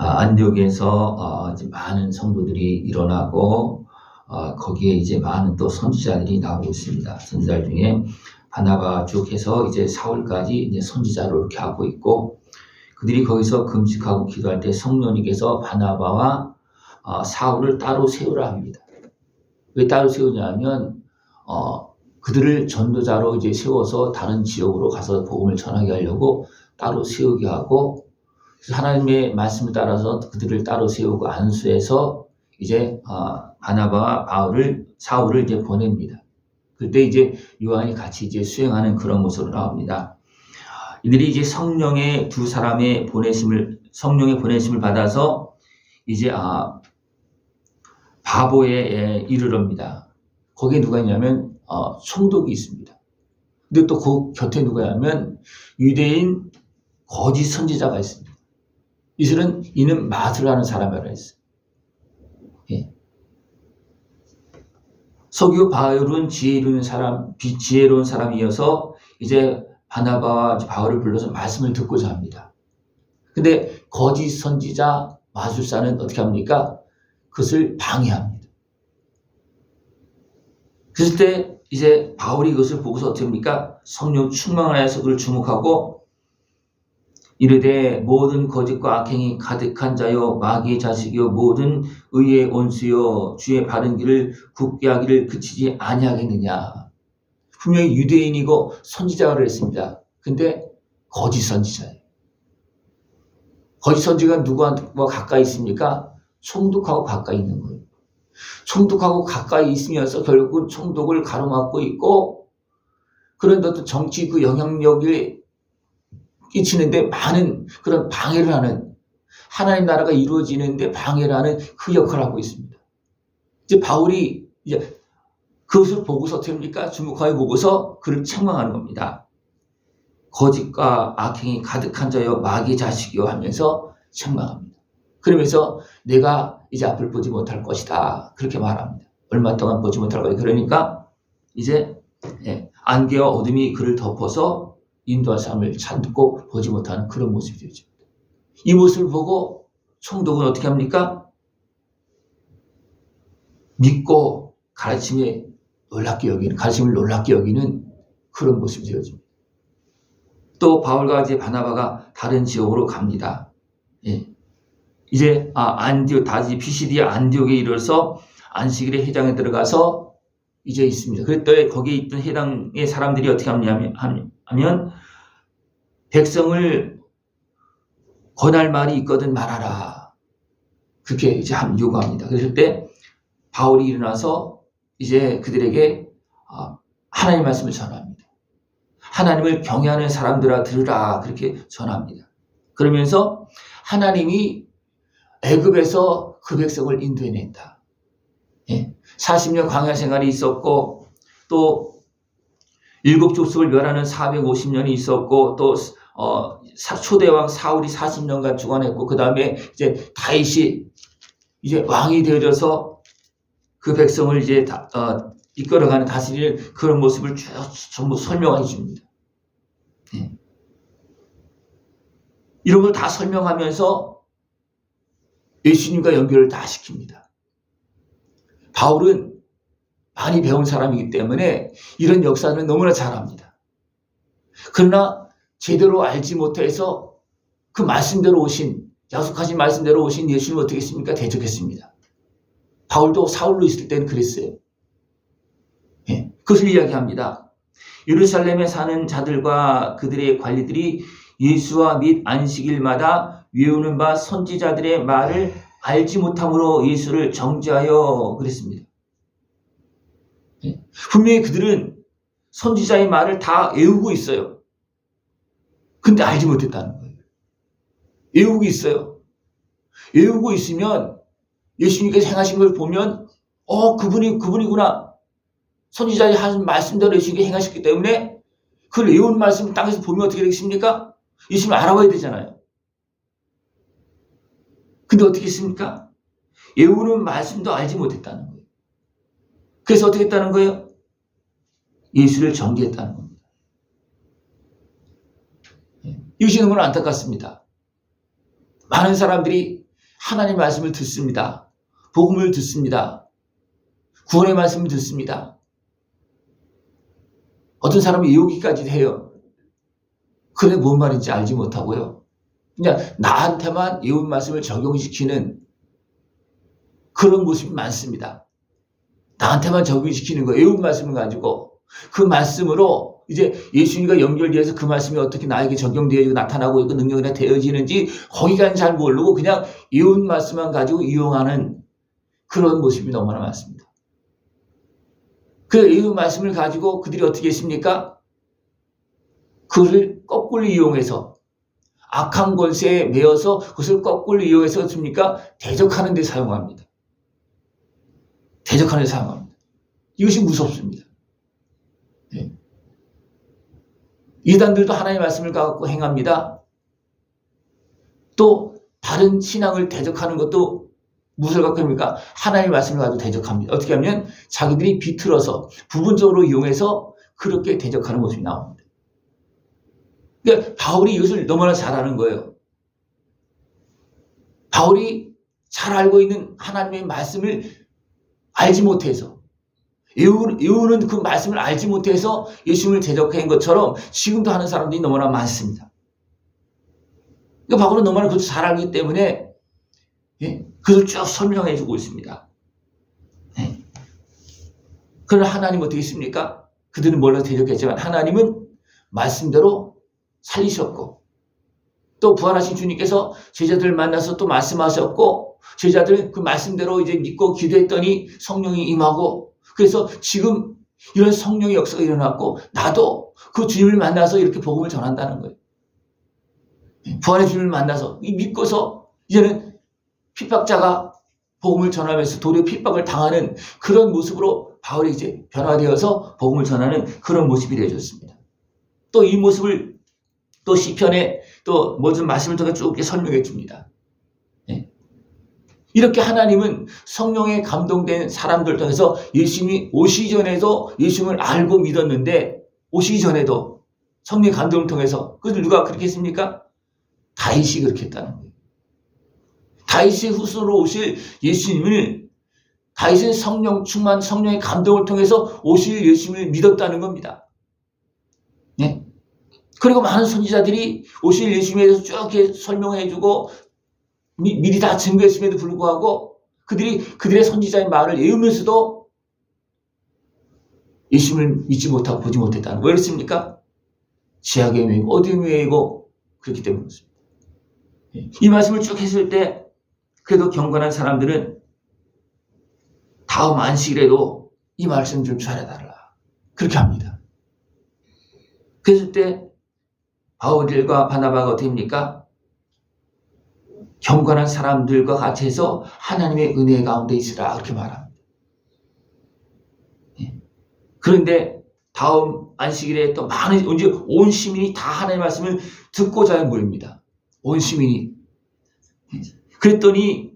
안디옥에서 이제 많은 성도들이 일어나고 거기에 이제 많은 또 선지자들이 나오고 있습니다. 선지자 중에 바나바 쭉 해서 이제 사울까지 이제 선지자로 이렇게 하고 있고, 그들이 거기서 금식하고 기도할 때 성령님께서 바나바와 사울을 따로 세우라 합니다. 왜 따로 세우냐면 그들을 전도자로 이제 세워서 다른 지역으로 가서 복음을 전하게 하려고 따로 세우게 하고, 하나님의 말씀을 따라서 그들을 따로 세우고 안수해서 이제 바나바와 사울을 이제 보냅니다. 그때 이제 요한이 같이 이제 수행하는 그런 모습으로 나옵니다. 이들이 이제 성령의 보내심을 받아서 이제 바보에 이르럽니다. 거기에 누가 있냐면 총독이 있습니다. 근데 또 그 곁에 누가 있냐면 유대인 거짓 선지자가 있습니다. 이는 마술하는 사람이라 했어요. 예. 서기오 바울은 지혜로운 사람이어서 이제 바나바와 바울을 불러서 말씀을 듣고자 합니다. 근데 거짓 선지자 마술사는 어떻게 합니까? 그것을 방해합니다. 그랬을 때 이제 바울이 그것을 보고서 어떻게 합니까? 성령 충만하여서 그를 주목하고 이르되 모든 거짓과 악행이 가득한 자여 마귀의 자식이여 모든 의의 온수여 주의 바른 길을 굳게 하기를 그치지 아니하겠느냐. 분명히 유대인이고 선지자가 그랬습니다. 근데 거짓 선지자예요. 거짓 선지자가 누구와 가까이 있습니까? 총독하고 가까이 있는 거예요. 총독하고 가까이 있으면서 결국은 총독을 가로막고 있고, 그런데 또 정치 그 영향력이 끼치는데 많은 그런 방해를 하는, 하나님 나라가 이루어지는데 방해를 하는 그 역할을 하고 있습니다. 이제 바울이 이제 그것을 보고서 어떻게 합니까? 주목하여 보고서 그를 책망하는 겁니다. 거짓과 악행이 가득한 자여 마귀의 자식이여 하면서 책망합니다. 그러면서 내가 이제 앞을 보지 못할 것이다, 그렇게 말합니다. 얼마 동안 보지 못할 것이다. 그러니까 이제 안개와 어둠이 그를 덮어서 인도할 사람을 찾고 보지 못하는 그런 모습이 되죠. 이 모습을 보고 총독은 어떻게 합니까? 믿고 가르침을 놀랍게 여기는 그런 모습이 되어집니다. 또 바울과 이제 바나바가 다른 지역으로 갑니다. 이제 피시디아 안디옥에 이르러서 안식일에 회당에 들어가서 이제 있습니다. 그랬더니 거기에 있던 해당의 사람들이 어떻게 하면 백성을 권할 말이 있거든 말하라, 그렇게 이제 요구합니다. 그랬을 때 바울이 일어나서 이제 그들에게 하나님의 말씀을 전합니다. 하나님을 경외하는 사람들아 들으라, 그렇게 전합니다. 그러면서 하나님이 애굽에서 그 백성을 인도해낸다. 40년 광야 생활이 있었고, 또 일곱 족속을 멸하는 450년이 있었고, 또 초대왕 사울이 40년간 주관했고, 그 다음에 이제 다윗이 이제 왕이 되어져서 그 백성을 이제 이끌어가는 다스리는 그런 모습을 전부 설명해 줍니다. 이런 걸 다 설명하면서 예수님과 연결을 다 시킵니다. 바울은 많이 배운 사람이기 때문에 이런 역사는 너무나 잘합니다. 그러나 제대로 알지 못해서 그 말씀대로 약속하신 말씀대로 오신 예수님은 어떻게 했습니까? 대적했습니다. 바울도 사울로 있을 때는 그랬어요. 그것을 이야기합니다. 예루살렘에 사는 자들과 그들의 관리들이 예수와 및 안식일마다 외우는 바 선지자들의 말을 알지 못함으로 예수를 정죄하여 그랬습니다. 분명히 그들은 선지자의 말을 다 외우고 있어요. 근데 알지 못했다는 거예요. 외우고 있어요. 외우고 있으면 예수님께서 행하신 걸 보면 그분이구나. 선지자의 하신 말씀대로 예수님께 행하셨기 때문에 그걸 외운 말씀을 땅에서 보면 어떻게 되겠습니까? 예수님을 알아봐야 되잖아요. 근데 어떻게 했습니까? 외우는 말씀도 알지 못했다는 거예요. 그래서 어떻게 했다는 거예요? 예수를 정죄했다는 겁니다. 이것이 너무나 안타깝습니다. 많은 사람들이 하나님의 말씀을 듣습니다. 복음을 듣습니다. 구원의 말씀을 듣습니다. 어떤 사람은 외우기까지 해요. 그런데 뭔 말인지 알지 못하고요. 그냥 나한테만 외운 말씀을 적용시키는 그런 모습이 많습니다. 나한테만 적용시키는 거, 외운 말씀을 가지고 그 말씀으로 이제 예수님과 연결되어서 그 말씀이 어떻게 나에게 적용되어지고 나타나고 그 능력이 되어지는지 거기까지는 잘 모르고 그냥 외운 말씀만 가지고 이용하는 그런 모습이 너무나 많습니다. 그 외운 말씀을 가지고 그들이 어떻게 했습니까? 그것을 거꾸로 이용해서 악한 권세에 매여서 그것을 거꾸로 이용해서 습니까? 대적하는 데 사용합니다. 대적하는 데 사용합니다. 이것이 무섭습니다. 네. 이단들도 하나님의 말씀을 갖고 행합니다. 또 다른 신앙을 대적하는 것도 무엇을 갖고 합니까? 하나님의 말씀을 가지고 대적합니다. 어떻게 하면 자기들이 비틀어서 부분적으로 이용해서 그렇게 대적하는 모습이 나옵니다. 그러니까 바울이 이것을 너무나 잘 아는 거예요. 바울이 잘 알고 있는 하나님의 말씀을 알지 못해서 외우는 그 말씀을 알지 못해서 예수님을 대적한 것처럼 지금도 하는 사람들이 너무나 많습니다. 그러니까 바울은 너무나 그것을 잘 알기 때문에 그것을 쭉 설명해 주고 있습니다. 그러나 하나님은 어떻게 했습니까? 그들은 몰라서 대적했지만 하나님은 말씀대로 살리셨고 또 부활하신 주님께서 제자들을 만나서 또 말씀하셨고 제자들 그 말씀대로 이제 믿고 기도했더니 성령이 임하고 그래서 지금 이런 성령의 역사가 일어났고 나도 그 주님을 만나서 이렇게 복음을 전한다는 거예요. 부활의 주님을 만나서 믿고서 이제는 핍박자가 복음을 전하면서 도리어 핍박을 당하는 그런 모습으로 바울이 이제 변화되어서 복음을 전하는 그런 모습이 되어졌습니다. 또 이 모습을 또 시편에 또 모든 말씀을 통해 쭉 설명해 줍니다. 이렇게 하나님은 성령에 감동된 사람들 통해서 예수님이 오시기 전에도 예수님을 알고 믿었는데 오시기 전에도 성령의 감동을 통해서 그들 누가 그렇게 했습니까? 다윗이 그렇게 했다는 거예요. 다윗의 후손으로 오실 예수님을 다윗은 성령 충만 성령의 감동을 통해서 오실 예수님을 믿었다는 겁니다. 네? 그리고 많은 선지자들이 오실 예수님에 대해서 쭉 이렇게 설명해주고 미리 다 증거했음에도 불구하고 그들의 선지자의 말을 외우면서도 예수님을 믿지 못하고 보지 못했다는 거예요. 왜 그렇습니까? 지하에 매이고 어디에 매이고 그렇기 때문에 그렇습니다. 이 말씀을 쭉 했을 때 그래도 경건한 사람들은 다음 안식일에도 이 말씀 좀 전해달라 그렇게 합니다. 그랬을 때 바울과 바나바가 어떻게 합니까? 경건한 사람들과 같이 해서 하나님의 은혜 가운데 있으라 그렇게 말합니다. 그런데 다음 안식일에 또 많은 온 시민이 다 하나님의 말씀을 듣고자 모입니다. 온 시민이. 그랬더니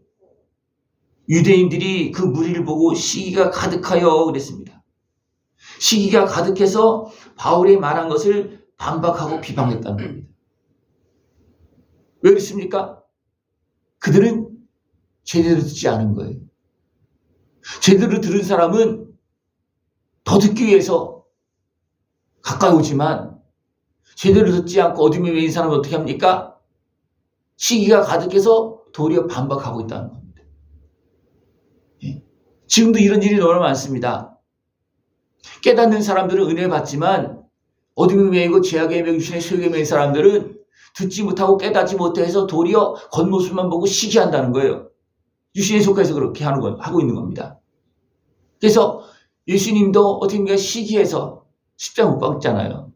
유대인들이 그 무리를 보고 시기가 가득하여 그랬습니다. 시기가 가득해서 바울이 말한 것을 반박하고 비방했다는 겁니다. 왜 그렇습니까? 그들은 제대로 듣지 않은 거예요. 제대로 들은 사람은 더 듣기 위해서 가까이 오지만 제대로 듣지 않고 어둠에 매인 사람은 어떻게 합니까? 시기가 가득해서 도리어 반박하고 있다는 겁니다. 지금도 이런 일이 너무 많습니다. 깨닫는 사람들은 은혜를 받지만 어둠에 매이고 죄악에 매이고 육신의 소욕에 매인 사람들은 듣지 못하고 깨닫지 못해서 도리어 겉모습만 보고 시기한다는 거예요. 육신에 속해서 그렇게 하고 있는 겁니다. 그래서 예수님도 어떻게 보면 시기해서 십자가 못 박잖아요.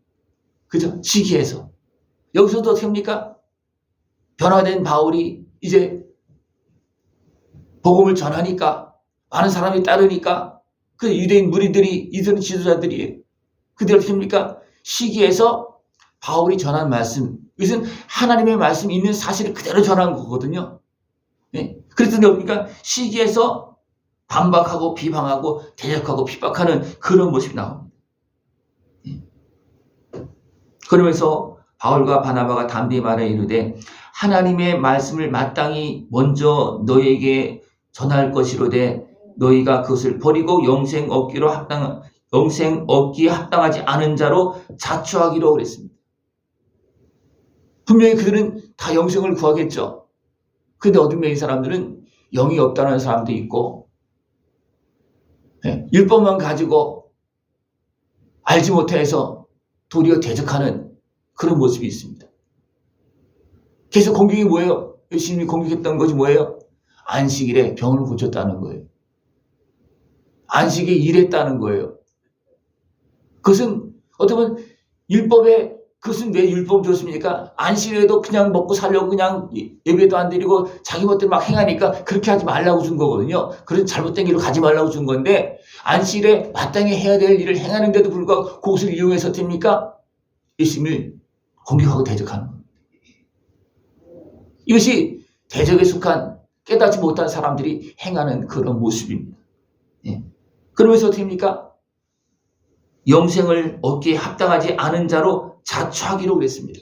그죠? 시기해서. 여기서도 어떻게 합니까? 변화된 바울이 이제 복음을 전하니까 많은 사람이 따르니까 그 유대인 무리들이 이들은 지도자들이에요. 그들이 어떻게 합니까? 시기해서 바울이 전한 말씀 이것은 하나님의 말씀이 있는 사실을 그대로 전한 거거든요. 네? 그랬더니 뭡니까? 시기해서 반박하고 비방하고 대적하고 핍박하는 그런 모습이 나옵니다. 네? 그러면서 바울과 바나바가 담대히 말해 이르되 하나님의 말씀을 마땅히 먼저 너희에게 전할 것이로되 너희가 그것을 버리고 영생 얻기에 합당하지 않은 자로 자초하기로 그랬습니다. 분명히 그들은 다 영생을 구하겠죠. 근데 어둠의 사람들은 영이 없다는 사람도 있고, 율법만 가지고 알지 못해서 도리어 대적하는 그런 모습이 있습니다. 계속 공격이 뭐예요? 열심히 공격했던 것이 뭐예요? 안식일에 병을 고쳤다는 거예요. 안식에 일했다는 거예요. 그것은 어떻게 보면 율법에, 그것은 왜 율법 줬습니까? 안식일에도 그냥 먹고 살려고 그냥 예배도 안 드리고 자기 멋대로 막 행하니까 그렇게 하지 말라고 준 거거든요. 그런 잘못된 길로 가지 말라고 준 건데, 안식일에 마땅히 해야 될 일을 행하는데도 불구하고 그것을 이용해서 됩니까? 예수님을 공격하고 대적하는 겁니다. 이것이 대적에 속한 깨닫지 못한 사람들이 행하는 그런 모습입니다. 그러면서 어떻게 합니까? 영생을 얻기에 합당하지 않은 자로 자초하기로 그랬습니다.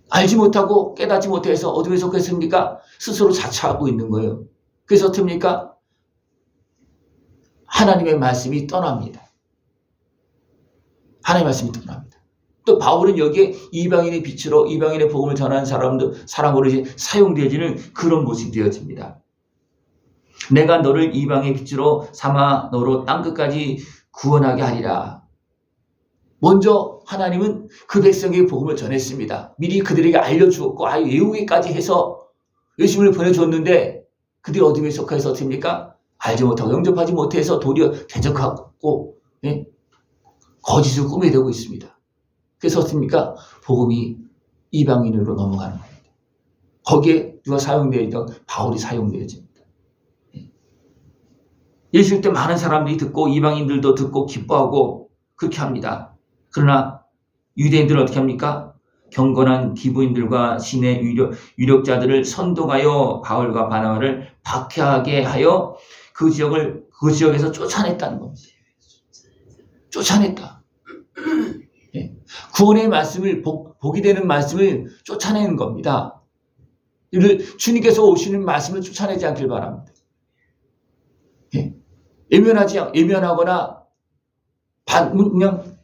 알지 못하고 깨닫지 못해서 어둠에 속했습니까? 스스로 자초하고 있는 거예요. 그래서 어떻게 합니까? 하나님의 말씀이 떠납니다. 하나님의 말씀이 떠납니다. 또 바울은 여기에 이방인의 빛으로 이방인의 복음을 전하는 사람으로 이제 사용되어지는 그런 모습이 되어집니다. 내가 너를 이방의 빛으로 삼아 너로 땅끝까지 구원하게 하리라. 먼저 하나님은 그 백성에게 복음을 전했습니다. 미리 그들에게 알려주었고 아예 외우기까지 해서 예수님을 보내줬는데 그들이 어둠에 속해서 어떻게 합니까? 알지 못하고 영접하지 못해서 도리어 대적하고 거짓을 꾸며대고 있습니다. 그래서 어떻습니까? 복음이 이방인으로 넘어가는 겁니다. 거기에 누가 사용되어져? 바울이 사용되어집니다. 예수일 때 많은 사람들이 듣고 이방인들도 듣고 기뻐하고 그렇게 합니다. 그러나 유대인들은 어떻게 합니까? 경건한 기부인들과 신의 유력자들을 선동하여 바울과 바나바를 박해하게 하여 그 지역에서 쫓아냈다는 겁니다. 쫓아냈다. 구원의 말씀을 복이 되는 말씀을 쫓아내는 겁니다. 주님께서 오시는 말씀을 쫓아내지 않길 바랍니다. 외면하거나 그냥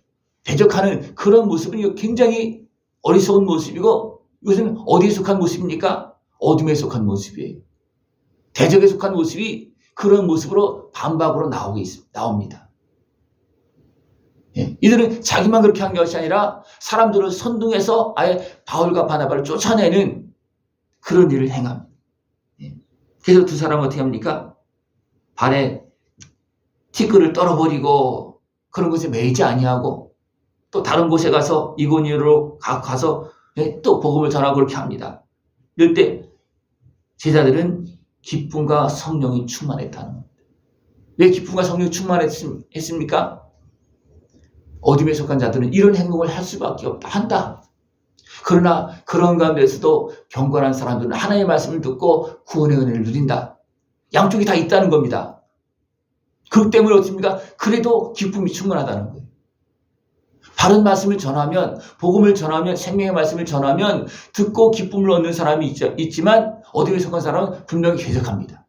대적하는 그런 모습은 굉장히 어리석은 모습이고, 이것은 어디에 속한 모습입니까? 어둠에 속한 모습이에요. 대적에 속한 모습이 그런 모습으로 반박으로 나옵니다. 이들은 자기만 그렇게 한 것이 아니라 사람들을 선동해서 아예 바울과 바나바를 쫓아내는 그런 일을 행합니다. 그래서 두 사람은 어떻게 합니까? 발에 티끌을 떨어버리고 그런 것에 매이지 아니하고 또 다른 곳에 가서 이고니오로 가서 또 복음을 전하고 그렇게 합니다. 이럴 때 제자들은 기쁨과 성령이 충만했다는 겁니다. 왜 기쁨과 성령이 충만했습니까? 어둠에 속한 자들은 이런 행동을 할 수밖에 없다. 한다. 그러나 그런 가운데서도 경건한 사람들은 하나님의 말씀을 듣고 구원의 은혜를 누린다. 양쪽이 다 있다는 겁니다. 그렇기 때문에 어떻습니까? 그래도 기쁨이 충만하다는 거예요. 바른 말씀을 전하면, 복음을 전하면, 생명의 말씀을 전하면 듣고 기쁨을 얻는 사람이 있지만 어둠에 속한 사람은 분명히 대적합니다.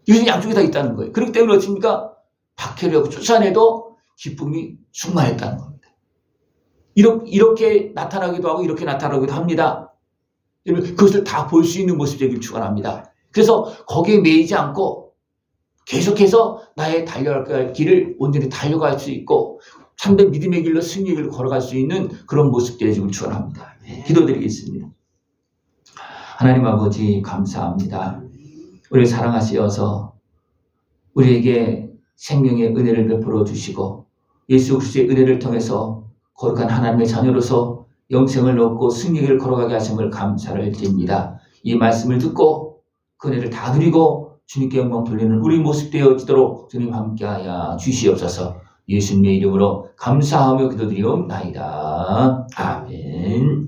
이것은 양쪽이 다 있다는 거예요. 그렇기 때문에 어떻습니까? 박해를 하고 쫓아내도 기쁨이 충만했다는 겁니다. 이렇게 나타나기도 하고 이렇게 나타나기도 합니다. 그것을 다 볼 수 있는 모습이 되길 축원합니다. 그래서 거기에 매이지 않고 계속해서 나의 달려갈 길을 온전히 달려갈 수 있고 참된 믿음의 길로 승리의 길로 걸어갈 수 있는 그런 모습 되어지길 축원합니다. 기도드리겠습니다. 하나님 아버지 감사합니다. 우리를 사랑하시어서 우리에게 생명의 은혜를 베풀어 주시고 예수 그리스도의 은혜를 통해서 거룩한 하나님의 자녀로서 영생을 얻고 승리를 걸어가게 하심을 감사를 드립니다. 이 말씀을 듣고 그 은혜를 다 누리고 주님께 영광 돌리는 우리 모습 되어지도록 주님 함께하여 주시옵소서. 예수님의 이름으로 감사하며 기도드리옵나이다. 아멘.